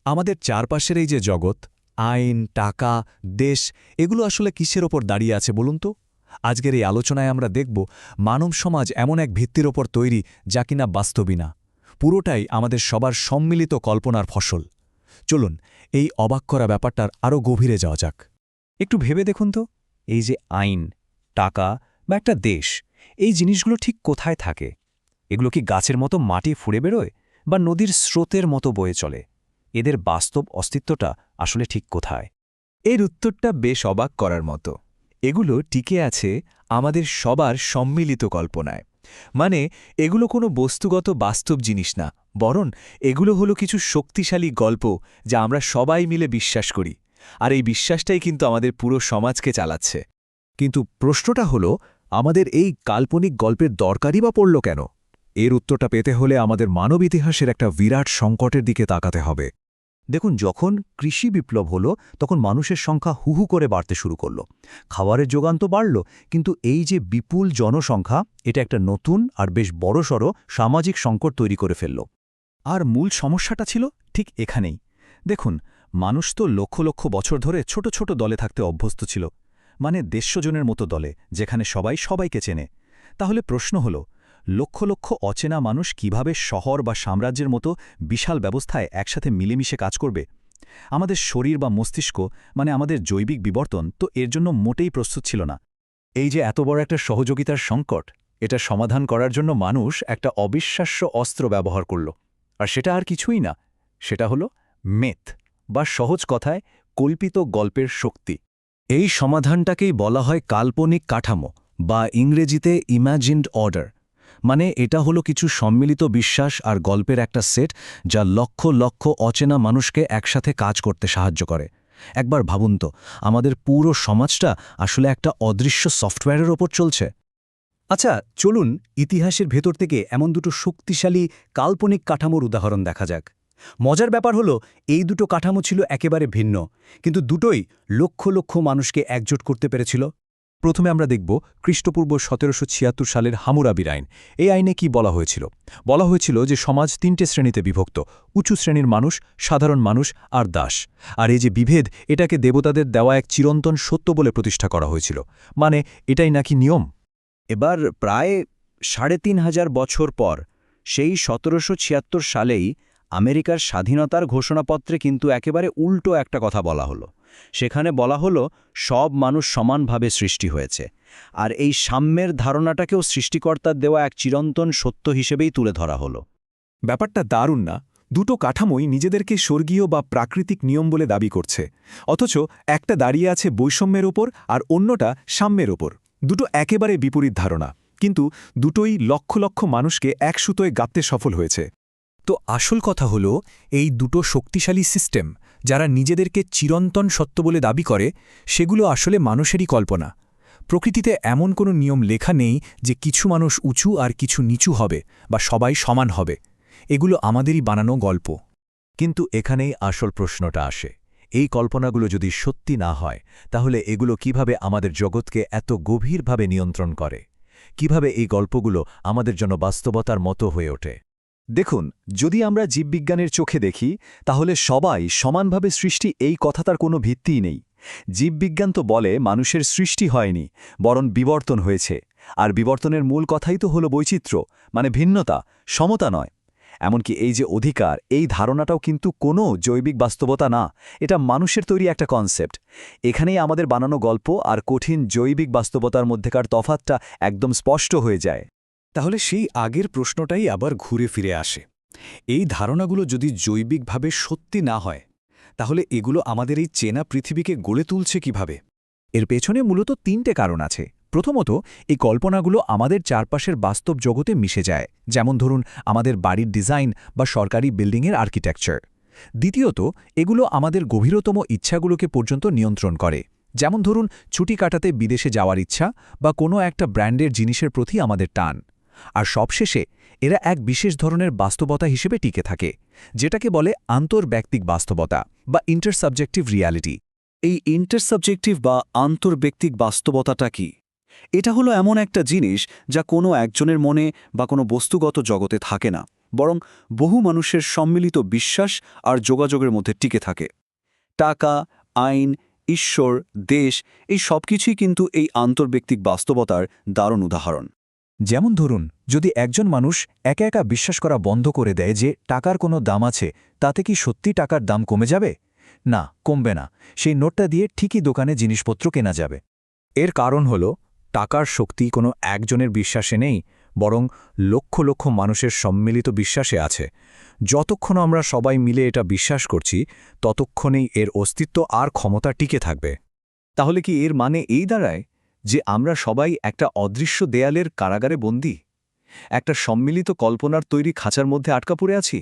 আমাদের চারপাশের এই যে জগৎ, আইন, টাকা, দেশ, এগুলো আসলে কিসের ওপর দাঁড়িয়ে আছে বলুন তো? আজকের এই আলোচনায় আমরা দেখব মানব সমাজ এমন এক ভিত্তির ওপর তৈরি যা কিনা বাস্তবই না। পুরোটাই আমাদের সবার সম্মিলিত কল্পনার ফসল। চলুন এই অবাক করা ব্যাপারটার আরও গভীরে যাওয়া যাক। একটু ভেবে দেখুন তো, এই যে আইন, টাকা বা একটা দেশ, এই জিনিসগুলো ঠিক কোথায় থাকে? এগুলো কি গাছের মতো মাটি ফুঁড়ে বেরোয়, বা নদীর স্রোতের মতো বয়ে চলে? এদের বাস্তব অস্তিত্বটা আসলে ঠিক কোথায়? এর উত্তরটা বেশ অবাক করার মতো। এগুলো টিকে আছে আমাদের সবার সম্মিলিত কল্পনায়। মানে এগুলো কোনো বস্তুগত বাস্তব জিনিস না, বরং এগুলো হলো কিছু শক্তিশালী গল্প যা আমরা সবাই মিলে বিশ্বাস করি। আর এই বিশ্বাসটাই কিন্তু আমাদের পুরো সমাজকে চালাচ্ছে। কিন্তু প্রশ্নটা হলো, আমাদের এই কাল্পনিক গল্পের দরকারই বা পড়ল কেন? এর উত্তরটা পেতে হলে আমাদের মানব ইতিহাসের একটা বিরাট সংকটের দিকে তাকাতে হবে। দেখুন, যখন কৃষি বিপ্লব হলো তখন মানুষের সংখ্যা হুহু করে বাড়তে শুরু করল। খাবারের যোগান তো বাড়ল, কিন্তু এই যে বিপুল জনসংখ্যা, এটা একটা নতুন আর বেশ বড়সড় সামাজিক সংকট তৈরি করে ফেলল। আর মূল সমস্যাটা ছিল ঠিক এখানেই। দেখুন, মানুষ তো লক্ষ লক্ষ বছর ধরে ছোট ছোট দলে থাকতে অভ্যস্ত ছিল, মানে দেশজনের মতো দলে, যেখানে সবাই সবাইকে চেনে। তাহলে প্রশ্ন হল, লক্ষ লক্ষ অচেনা মানুষ কিভাবে শহর বা সাম্রাজ্যের মতো বিশাল ব্যবস্থায় একসাথে মিলেমিশে কাজ করবে? আমাদের শরীর বা মস্তিষ্ক, মানে আমাদের জৈবিক বিবর্তন তো এর জন্য মোটেই প্রস্তুত ছিল না। এই যে এত বড় একটা সহযোগিতার সংকট, এটা সমাধান করার জন্য মানুষ একটা অবিশ্বাস্য অস্ত্র ব্যবহার করল। আর সেটা আর কিছুই না, সেটা হলো মেথ, বা সহজ কথায় কল্পিত গল্পের শক্তি। এই সমাধানটাকেই বলা হয় কাল্পনিক কাঠামো, বা ইংরেজিতে ইম্যাজিনড অর্ডার। মানে এটা হলো কিছু সম্মিলিত বিশ্বাস আর গল্পের একটা সেট, যা লক্ষ লক্ষ অচেনা মানুষকে একসাথে কাজ করতে সাহায্য করে। একবার ভাবুন তো, আমাদের পুরো সমাজটা আসলে একটা অদৃশ্য সফটওয়্যারের ওপর চলছে। আচ্ছা, চলুন ইতিহাসের ভেতর থেকে এমন দুটো শক্তিশালী কাল্পনিক কাঠামোর উদাহরণ দেখা যাক। মজার ব্যাপার হলো, এই দুটো কাঠামো ছিল একেবারে ভিন্ন, কিন্তু দুটোই লক্ষ লক্ষ মানুষকে একজোট করতে পেরেছিল। প্রথমে আমরা দেখব খ্রিস্টপূর্ব ১৭৭৬ সালের হামুরাবির আইন। এই আইনে কি বলা হয়েছিল? বলা হয়েছিল যে সমাজ ৩টে শ্রেণীতে বিভক্ত: উঁচু শ্রেণীর মানুষ, সাধারণ মানুষ আর দাস। আর এই যে বিভেদ, এটাকে দেবতাদের দেওয়া এক চিরন্তন সত্য বলে প্রতিষ্ঠা করা হয়েছিল। মানে এটাই নাকি নিয়ম। এবার প্রায় ৩৫০০ বছর পর, সেই ১৭৭৬ সালেই আমেরিকার স্বাধীনতার ঘোষণাপত্রে কিন্তু একেবারে উল্টো একটা কথা বলা হলো। সেখানে বলা হলো সব মানুষ সমানভাবে সৃষ্টি হয়েছে, আর এই সাম্যের ধারণাটাকেও সৃষ্টিকর্তার দেওয়া এক চিরন্তন সত্য হিসেবেই তুলে ধরা হলো। ব্যাপারটা দারুণ না? দুটো কাঠামোই নিজেদেরকে স্বর্গীয় বা প্রাকৃতিক নিয়ম বলে দাবি করছে, অথচ একটা দাঁড়িয়ে আছে বৈষম্যের ওপর আর অন্যটা সাম্যের ওপর। দুটো একেবারে বিপরীত ধারণা, কিন্তু দুটোই লক্ষ লক্ষ মানুষকে এক সুতোয় গাঁথতে সফল হয়েছে। তো আসল কথা হলো, এই দুটো শক্তিশালী সিস্টেম, যারা নিজেদেরকে চিরন্তন সত্য বলে দাবি করে, সেগুলো আসলে মানুষেরই কল্পনা। প্রকৃতিতে এমন কোনো নিয়ম লেখা নেই যে কিছু মানুষ উঁচু আর কিছু নিচু হবে, বা সবাই সমান হবে। এগুলো আমাদেরই বানানো গল্প। কিন্তু এখানেই আসল প্রশ্নটা আসে, এই কল্পনাগুলো যদি সত্যি না হয়, তাহলে এগুলো কিভাবে আমাদের জগৎকে এত গভীরভাবে নিয়ন্ত্রণ করে? কিভাবে এই গল্পগুলো আমাদের জন্য বাস্তবতার মতো হয়ে ওঠে? দেখুন, যদি আমরা জীববিজ্ঞানের চোখে দেখি, তাহলে সবাই সমানভাবে সৃষ্টি এই কথাটার কোনো ভিত্তিই নেই। জীববিজ্ঞান তো বলে মানুষের সৃষ্টি হয়নি, বরং বিবর্তন হয়েছে। আর বিবর্তনের মূল কথাই তো হলো বৈচিত্র্য, মানে ভিন্নতা, সমতা নয়। এমনকি এই যে অধিকার, এই ধারণাটাও কিন্তু কোনো জৈবিক বাস্তবতা না, এটা মানুষের তৈরি একটা কনসেপ্ট। এখানেই আমাদের বানানো গল্প আর কঠিন জৈবিক বাস্তবতার মধ্যেকার তফাৎটা একদম স্পষ্ট হয়ে যায়। তাহলে সেই আগের প্রশ্নটাই আবার ঘুরে ফিরে আসে, এই ধারণাগুলো যদি জৈবিকভাবে সত্যি না হয়, তাহলে এগুলো আমাদের এই চেনা পৃথিবীকে গড়ে তুলছে কিভাবে? এর পেছনে মূলত ৩টে কারণ আছে। প্রথমত, এই কল্পনাগুলো আমাদের চারপাশের বাস্তব জগতে মিশে যায়, যেমন ধরুন আমাদের বাড়ির ডিজাইন বা সরকারি বিল্ডিংয়ের আর্কিটেকচার। দ্বিতীয়ত, এগুলো আমাদের গভীরতম ইচ্ছাগুলোকে পর্যন্ত নিয়ন্ত্রণ করে, যেমন ধরুন ছুটি কাটাতে বিদেশে যাওয়ার ইচ্ছা, বা কোনো একটা ব্র্যান্ডের জিনিসের প্রতি আমাদের টান। আর সবশেষে, এরা এক বিশেষ ধরনের বাস্তবতা হিসেবে টিকে থাকে, যেটাকে বলে আন্তর্ব্যক্তিক বাস্তবতা, বা ইন্টারসাবজেক্টিভ রিয়ালিটি। এই ইন্টারসাবজেক্টিভ বা আন্তর্ব্যক্তিক বাস্তবতাটা কি? এটা হলো এমন একটা জিনিস যা কোনো একজনের মনে বা কোনো বস্তুগত জগতে থাকে না। বরং বহু মানুষের সম্মিলিত বিশ্বাস আর যোগাযোগের মধ্যে টিকে থাকে। টাকা, আইন, ঈশ্বর, দেশ এই সবকিছুই কিন্তু এই আন্তর্ব্যক্তিক বাস্তবতার দারুণ উদাহরণ। যেমন ধরুন, যদি একজন মানুষ একা একা বিশ্বাস করা বন্ধ করে দেয় যে টাকার কোনো দাম আছে, তাতে কি সত্যি টাকার দাম কমে যাবে? না, কমবে না। সেই নোটটা দিয়ে ঠিকই দোকানে জিনিসপত্র কেনা যাবে। এর কারণ হল টাকার শক্তি কোনো একজনের বিশ্বাসে নেই, বরং লক্ষ লক্ষ মানুষের সম্মিলিত বিশ্বাসে আছে। যতক্ষণ আমরা সবাই মিলে এটা বিশ্বাস করছি, ততক্ষণেই এর অস্তিত্ব আর ক্ষমতা টিকে থাকবে। তাহলে কি এর মানে এই দাঁড়ায় যে আমরা সবাই একটা অদৃশ্য দেয়ালের কারাগারে বন্দী, একটা সম্মিলিত কল্পনার তৈরি খাঁচার মধ্যে আটকা পড়ে আছি?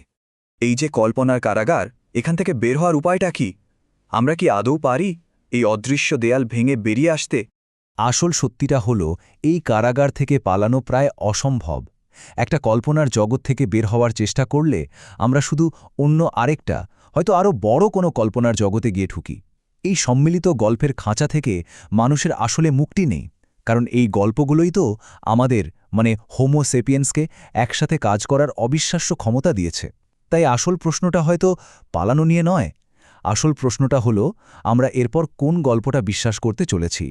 এই যে কল্পনার কারাগার, এখান থেকে বের হওয়ার উপায়টা কি? আমরা কি আদৌ পারি এই অদৃশ্য দেয়াল ভেঙে বেরিয়ে আসতে? আসল সত্যিটা হল এই কারাগার থেকে পালানো প্রায় অসম্ভব। একটা কল্পনার জগৎ থেকে বের হওয়ার চেষ্টা করলে আমরা শুধু অন্য আরেকটা, হয়তো আরও বড় কোনো কল্পনার জগতে গিয়ে ঢুকি। এই সম্মিলিত গল্পের খাঁচা থেকে মানুষের আসলে মুক্তি নেই, কারণ এই গল্পগুলোই তো আমাদের হোমো সেপিয়েন্সকে একসাথে কাজ করার অবিশ্বাস্য ক্ষমতা দিয়েছে। তাই আসল প্রশ্নটা হয়তো পালানো নিয়ে নয়, আসল প্রশ্নটা হলো আমরা এরপর কোন গল্পটা বিশ্বাস করতে চলেছি।